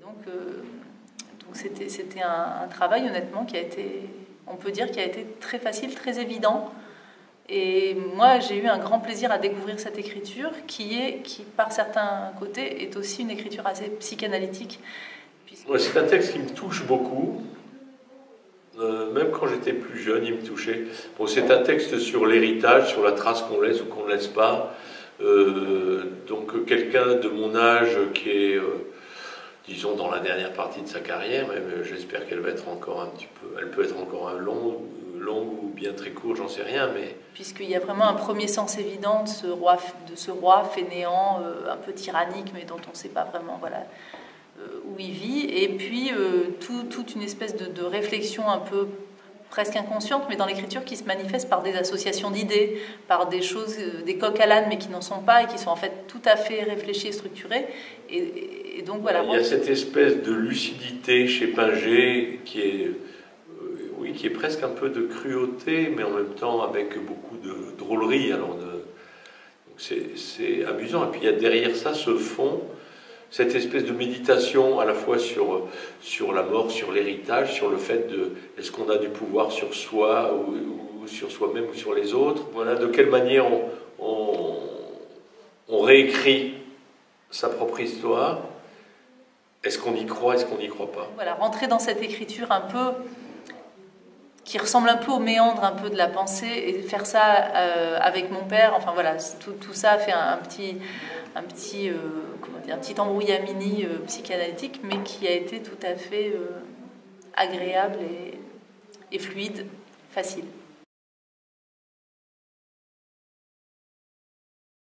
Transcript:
Donc c'était un travail, honnêtement, qui a été, on peut dire, qui a été très facile, très évident. Et moi, j'ai eu un grand plaisir à découvrir cette écriture qui, par certains côtés, est aussi une écriture assez psychanalytique. Ouais, c'est un texte qui me touche beaucoup. Même quand j'étais plus jeune, il me touchait. Bon, c'est un texte sur l'héritage, sur la trace qu'on laisse ou qu'on ne laisse pas. Donc quelqu'un de mon âge qui est, disons, dans la dernière partie de sa carrière, même j'espère qu'elle va être encore un petit peu, elle peut être encore longue ou bien très courte, j'en sais rien, mais... Puisqu'il y a vraiment un premier sens évident de ce roi fainéant, un peu tyrannique, mais dont on ne sait pas vraiment, voilà, où il vit, et puis toute une espèce de réflexion un peu presque inconsciente, mais dans l'écriture qui se manifeste par des associations d'idées, par des choses, des coques à l'âne, mais qui n'en sont pas, et qui sont en fait tout à fait réfléchies et structurées. Et donc voilà. Il y a cette espèce de lucidité chez Pinget qui est, oui, qui est presque un peu de cruauté, mais en même temps avec beaucoup de drôlerie. Alors c'est amusant. Et puis il y a derrière ça ce fond, cette espèce de méditation à la fois sur la mort, sur l'héritage, sur le fait de est-ce qu'on a du pouvoir sur soi ou sur soi-même ou sur les autres. Voilà, de quelle manière on réécrit sa propre histoire. Est-ce qu'on y croit, est-ce qu'on n'y croit pas? Voilà, rentrer dans cette écriture un peu qui ressemble un peu au méandre un peu de la pensée et faire ça avec mon père. Enfin voilà, tout ça fait un petit embrouillamini psychanalytique, mais qui a été tout à fait agréable et fluide, facile.